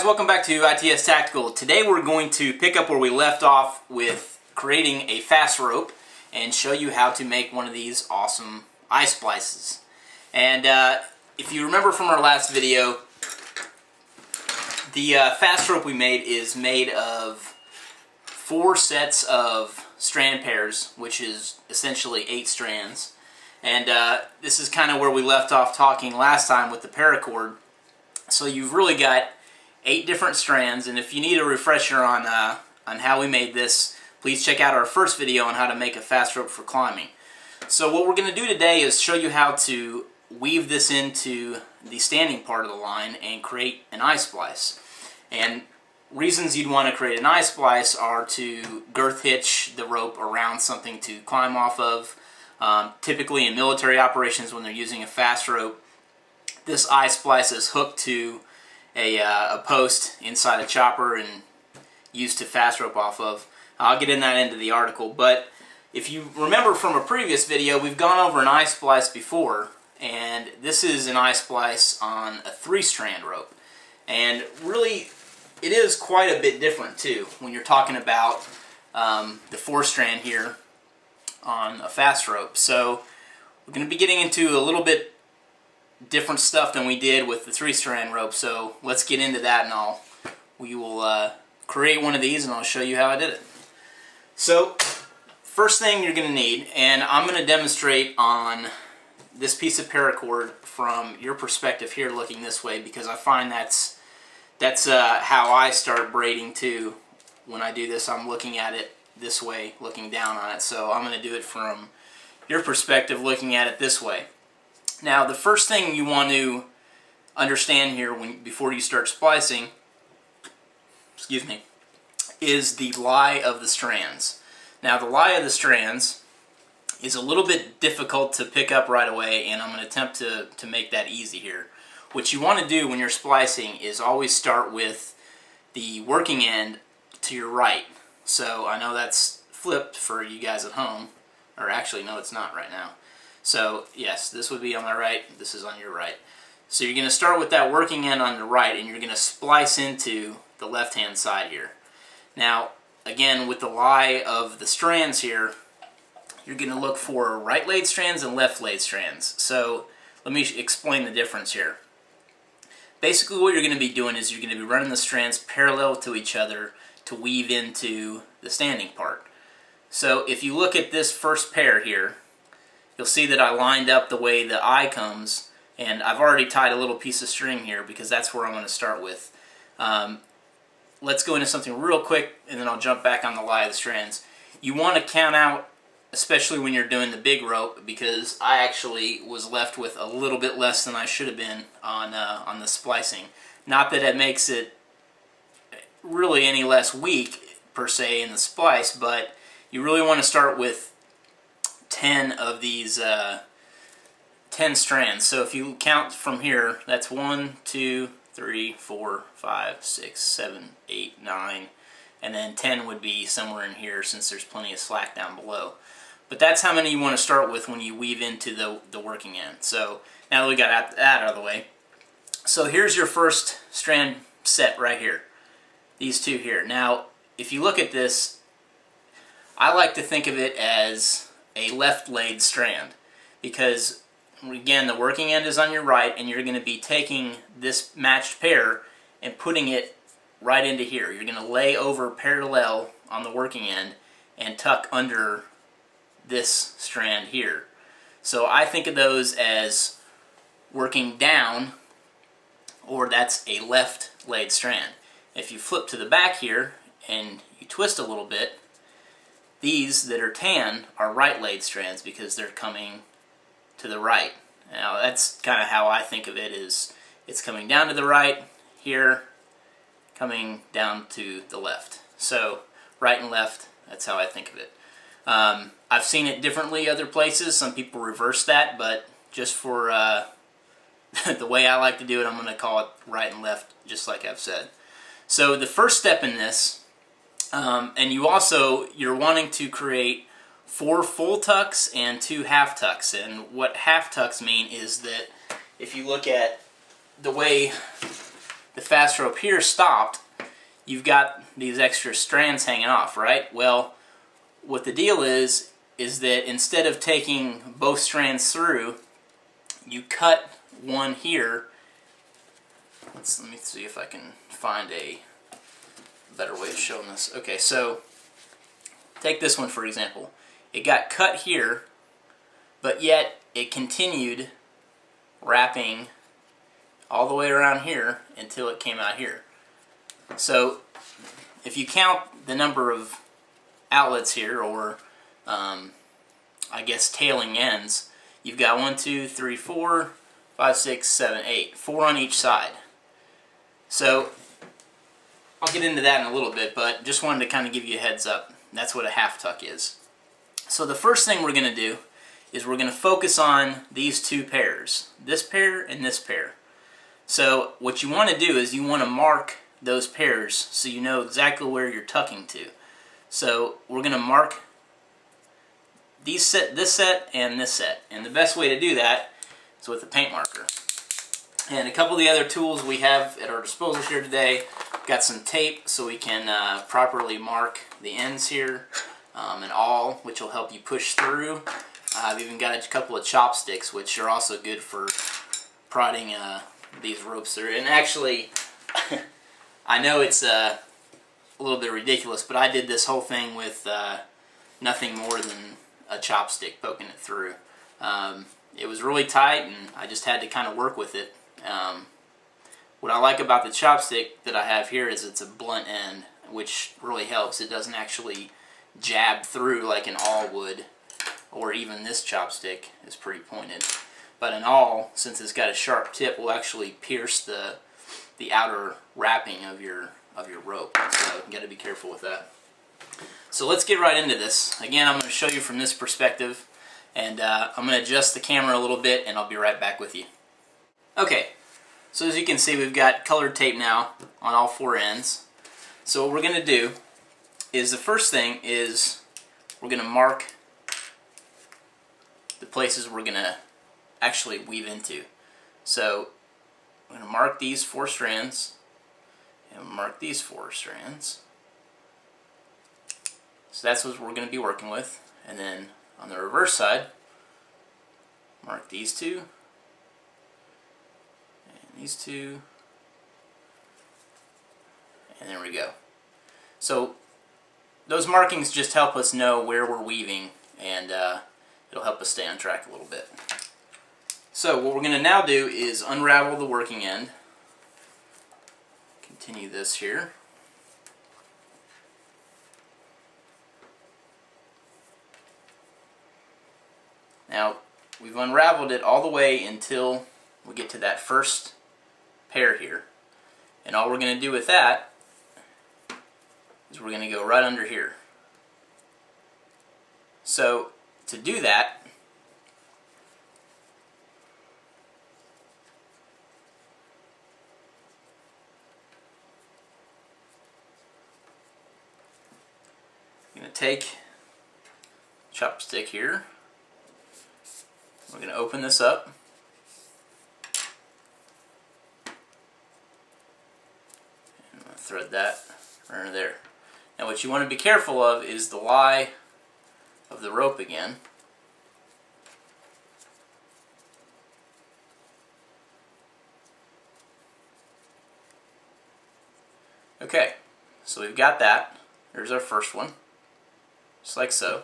guys, welcome back to ITS Tactical. Today we're going to pick up where we left off with creating a fast rope and show you how to make one of these awesome eye splices. And if you remember from our last video, the fast rope we made is made of 4 sets of strand pairs, which is essentially 8 strands. And this is kind of where we left off talking last time with the paracord. So you've really got 8 different strands, and if you need a refresher on how we made this, please check out our first video on how to make a fast rope for climbing. So what we're going to do today is show you how to weave this into the standing part of the line and create an eye splice. And reasons you'd want to create an eye splice are to girth hitch the rope around something to climb off of. Typically in military operations, when they're using a fast rope, this eye splice is hooked to a post inside a chopper and used to fast rope off of. I'll get in that into the article, but if you remember from a previous video, we've gone over an eye splice before, and this is an eye splice on a 3-strand rope. And really, it is quite a bit different too when you're talking about the 4-strand here on a fast rope. So we're going to be getting into a little bit different stuff than we did with the 3-strand rope, so let's get into that, and we will create one of these and I'll show you how I did it. So first thing you're going to need, and I'm going to demonstrate on this piece of paracord from your perspective here looking this way, because I find that's how I start braiding too. When I do this, I'm looking at it this way, looking down on it, so I'm going to do it from your perspective looking at it this way. Now, the first thing you want to understand here before you start splicing, is the lie of the strands. Now, the lie of the strands is a little bit difficult to pick up right away, and I'm going to attempt to make that easy here. What you want to do when you're splicing is always start with the working end to your right. So I know that's flipped for you guys at home, or actually no, it's not right now. So yes, this would be on my right, this is on your right. So you're going to start with that working end on the right, and you're going to splice into the left hand side here. Now again, with the lie of the strands here, you're going to look for right laid strands and left laid strands. So let me explain the difference here. Basically what you're going to be doing is you're going to be running the strands parallel to each other to weave into the standing part. So if you look at this first pair here, you'll see that I lined up the way the eye comes, and I've already tied a little piece of string here because that's where I'm going to start with. Let's go into something real quick, and then I'll jump back on the lie of the strands. You want to count out, especially when you're doing the big rope, because I actually was left with a little bit less than I should have been on the splicing. Not that it makes it really any less weak per se in the splice, but you really want to start with 10 of these 10 strands. So if you count from here, that's 1, 2, 3, 4, 5, 6, 7, 8, 9, and then 10 would be somewhere in here since there's plenty of slack down below. But that's how many you want to start with when you weave into the working end. So now that we got that out of the way, so here's your first strand set right here. These 2 here. Now if you look at this, I like to think of it as a left laid strand, because again the working end is on your right, and you're going to be taking this matched pair and putting it right into here. You're going to lay over parallel on the working end and tuck under this strand here. So I think of those as working down, or that's a left laid strand. If you flip to the back here and you twist a little bit, these that are tan are right laid strands because they're coming to the right. Now that's kind of how I think of it, is it's coming down to the right here, coming down to the left. So right and left, that's how I think of it. I've seen it differently other places. Some people reverse that, but just for the way I like to do it, I'm going to call it right and left, just like I've said. So the first step in this, and you're wanting to create 4 full tucks and 2 half tucks. And what half tucks mean is that if you look at the way the fast rope here stopped, you've got these extra strands hanging off, right? Well, what the deal is that instead of taking both strands through, you cut one here. Let me see if I can find a better way of showing this. Okay, so take this one for example. It got cut here, but yet it continued wrapping all the way around here until it came out here. So if you count the number of outlets here, or I guess tailing ends, you've got 1, 2, 3, 4, 5, 6, 7, 8. 4 on each side. So I'll get into that in a little bit, but just wanted to kind of give you a heads up. That's what a half tuck is. So the first thing we're going to do is we're going to focus on these two pairs. This pair and this pair. So what you want to do is you want to mark those pairs so you know exactly where you're tucking to. So we're going to mark this set and this set. And the best way to do that is with a paint marker. And a couple of the other tools we have at our disposal here today. Got some tape so we can properly mark the ends here, and awl, which will help you push through. I've even got a couple of chopsticks, which are also good for prodding these ropes through. And actually, I know it's a little bit ridiculous, but I did this whole thing with nothing more than a chopstick poking it through. It was really tight, and I just had to kind of work with it. What I like about the chopstick that I have here is it's a blunt end, which really helps. It doesn't actually jab through like an awl would, or even this chopstick is pretty pointed. But an awl, since it's got a sharp tip, will actually pierce the outer wrapping of your rope. So you got to be careful with that. So let's get right into this. Again, I'm going to show you from this perspective, and I'm going to adjust the camera a little bit, and I'll be right back with you. Okay, so as you can see, we've got colored tape now on all 4 ends. So what we're going to do is, the first thing is we're going to mark the places we're going to actually weave into. So I'm going to mark these 4 strands, and mark these 4 strands. So that's what we're going to be working with. And then on the reverse side, mark these 2, and these 2, and there we go. So those markings just help us know where we're weaving, and it'll help us stay on track a little bit. So what we're going to now do is unravel the working end. Continue this here. Now, we've unraveled it all the way until we get to that first pair here. And all we're going to do with that is we're going to go right under here. So, to do that, I'm going to take a chopstick here. We're going to open this up. And I'm going to thread that right under there. Now what you want to be careful of is the lie of the rope again. Okay, so we've got that. There's our first one, just like so.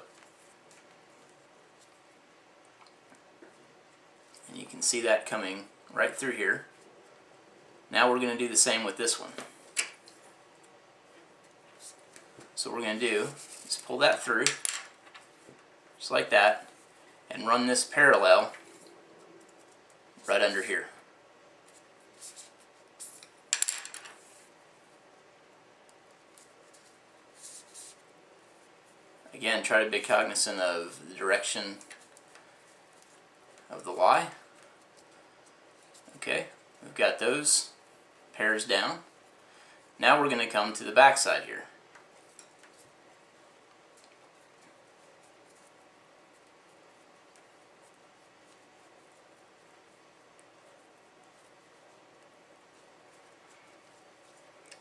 And you can see that coming right through here. Now we're going to do the same with this one. So what we're going to do is pull that through, just like that, and run this parallel right under here. Again, try to be cognizant of the direction of the lie. Okay, we've got those pairs down. Now we're going to come to the back side here.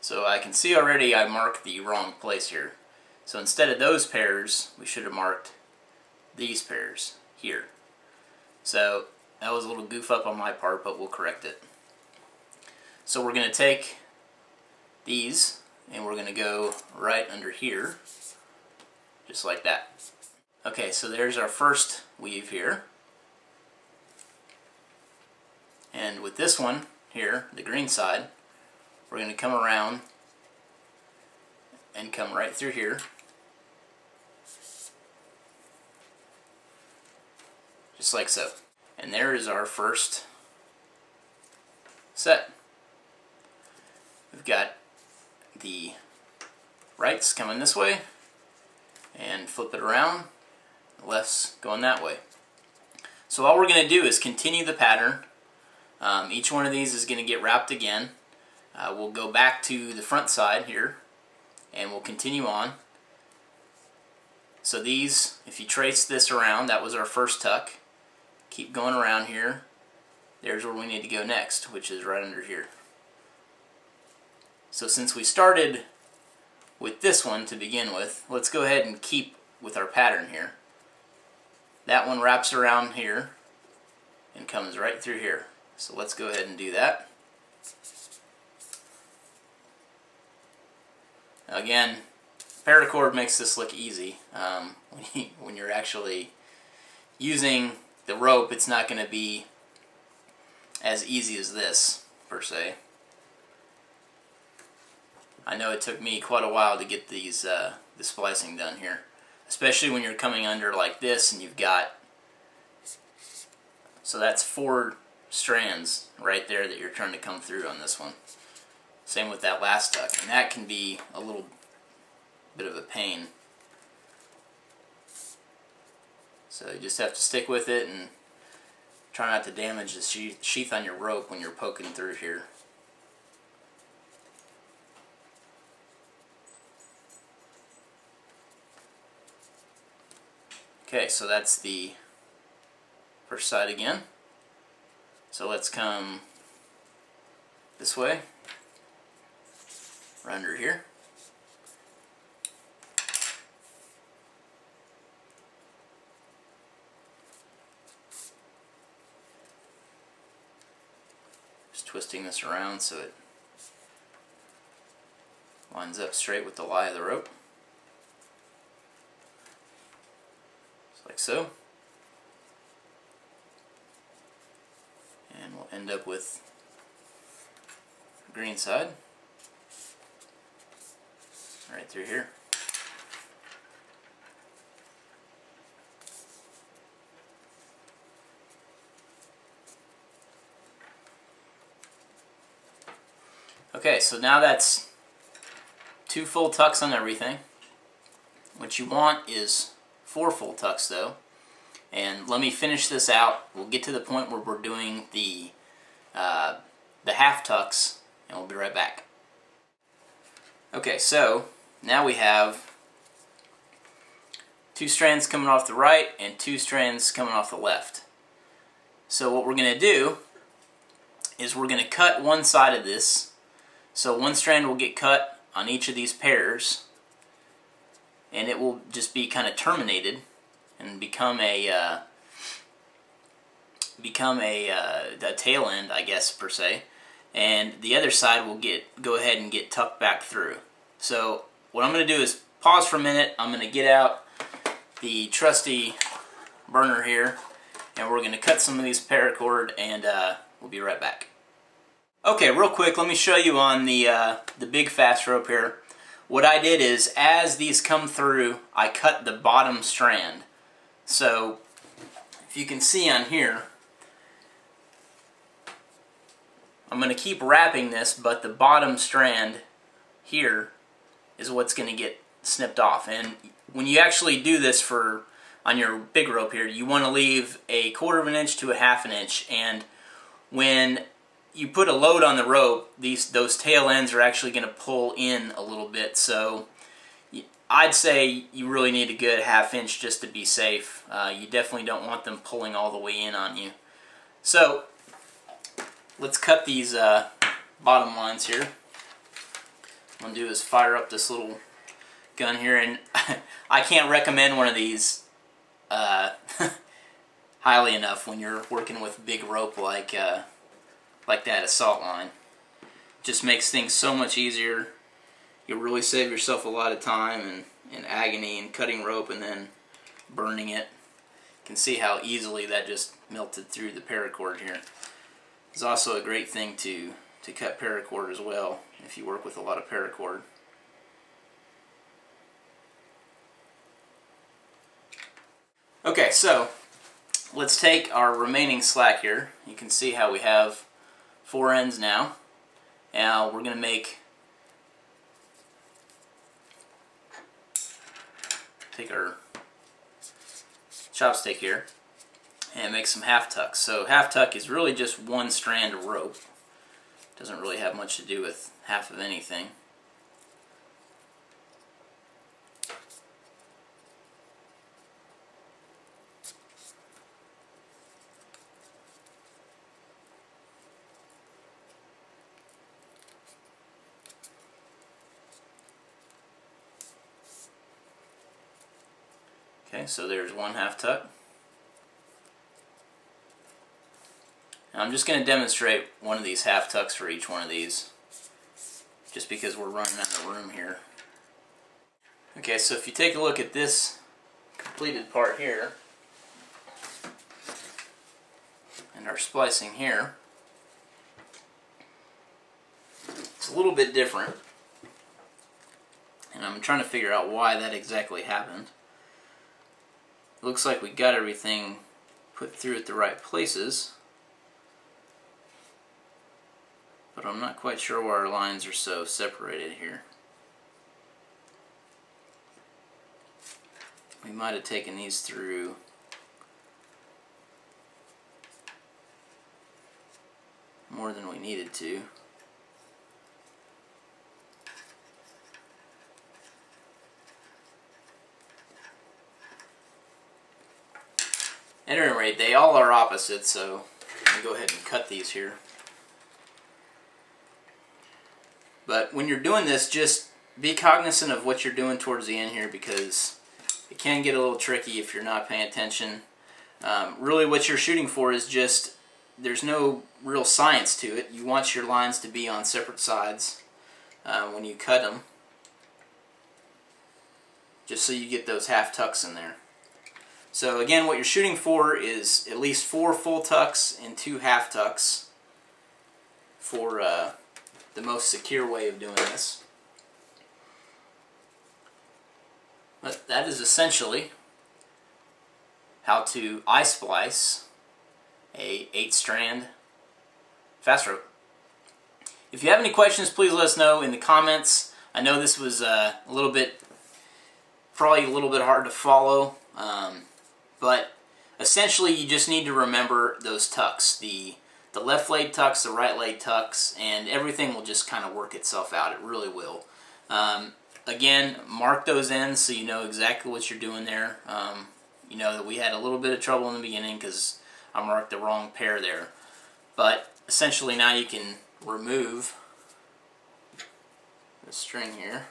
So I can see already I marked the wrong place here. So instead of those pairs, we should have marked these pairs here. So that was a little goof up on my part, but we'll correct it. So we're going to take these and we're going to go right under here, just like that. Okay, so there's our first weave here. And with this one here, the green side, we're going to come around and come right through here. Just like so. And there is our first set. We've got the rights coming this way, and flip it around, the left's going that way. So all we're going to do is continue the pattern. Each one of these is going to get wrapped again. We'll go back to the front side here, and we'll continue on. So these, if you trace this around, that was our first tuck. Keep going around here. There's where we need to go next, which is right under here. So since we started with this one to begin with, let's go ahead and keep with our pattern here. That one wraps around here and comes right through here. So let's go ahead and do that. Again, paracord makes this look easy. When you're actually using the rope, it's not going to be as easy as this, per se. I know it took me quite a while to get these the splicing done here, especially when you're coming under like this and you've got, so that's 4 strands right there that you're trying to come through on this one. Same with that last tuck, and that can be a little bit of a pain. So you just have to stick with it and try not to damage the sheath on your rope when you're poking through here. Okay, so that's the first side again. So let's come this way, right under here. Just twisting this around so it lines up straight with the lie of the rope. Just like so. And we'll end up with the green side right through here. Okay, so now that's 2 full tucks on everything. What you want is 4 full tucks though. And let me finish this out. We'll get to the point where we're doing the half tucks, and we'll be right back. Okay, so now we have 2 strands coming off the right and 2 strands coming off the left. So what we're going to do is we're going to cut one side of this. So one strand will get cut on each of these pairs, and it will just be kind of terminated and become a tail end, I guess, per se. And the other side will go ahead and get tucked back through. So what I'm going to do is pause for a minute. I'm going to get out the trusty burner here, and we're going to cut some of these paracord, and we'll be right back. Okay, real quick, let me show you on the big fast rope here. What I did is, as these come through, I cut the bottom strand. So if you can see on here, I'm going to keep wrapping this, but the bottom strand here is what's going to get snipped off. And when you actually do this on your big rope here, you want to leave a 1/4 of an inch to a 1/2 an inch. And when you put a load on the rope, those tail ends are actually going to pull in a little bit. So I'd say you really need a good 1/2 inch just to be safe. You definitely don't want them pulling all the way in on you. So let's cut these bottom lines here. I'm going to do is fire up this little gun here, and I can't recommend one of these highly enough when you're working with big rope like that assault line. Just makes things so much easier. You'll really save yourself a lot of time and agony in cutting rope and then burning it. You can see how easily that just melted through the paracord here. It's also a great thing to cut paracord as well if you work with a lot of paracord. Okay, so let's take our remaining slack here. You can see how we have 4 ends now. Now we're going to take our chopstick here and make some half tucks. So half tuck is really just one strand of rope. Doesn't really have much to do with half of anything. Okay, so there's one half tuck. Now I'm just going to demonstrate one of these half tucks for each one of these, just because we're running out of room here. Okay, so if you take a look at this completed part here, and our splicing here, it's a little bit different, and I'm trying to figure out why that exactly happened. It looks like we got everything put through at the right places, but I'm not quite sure why our lines are so separated here. We might have taken these through more than we needed to. At any rate, they all are opposite, so I'm going to go ahead and cut these here. But when you're doing this, just be cognizant of what you're doing towards the end here, because it can get a little tricky if you're not paying attention. Really what you're shooting for is just, there's no real science to it. You want your lines to be on separate sides when you cut them, just so you get those half tucks in there. So again, what you're shooting for is at least 4 full tucks and 2 half tucks for the most secure way of doing this. But that is essentially how to splice a 8-strand fast rope. If you have any questions, please let us know in the comments. I know this was probably a little bit hard to follow, but essentially you just need to remember those tucks, the left leg tucks, the right leg tucks, and everything will just kind of work itself out. It really will. Again, mark those ends so you know exactly what you're doing there. You know that we had a little bit of trouble in the beginning because I marked the wrong pair there. But essentially now you can remove the string here.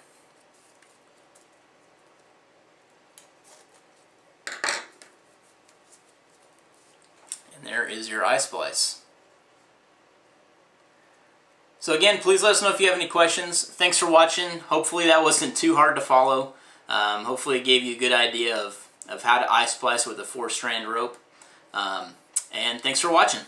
And there is your splice. So again, please let us know if you have any questions. Thanks for watching. Hopefully that wasn't too hard to follow. Hopefully it gave you a good idea of how to splice with a 4-strand rope. And thanks for watching.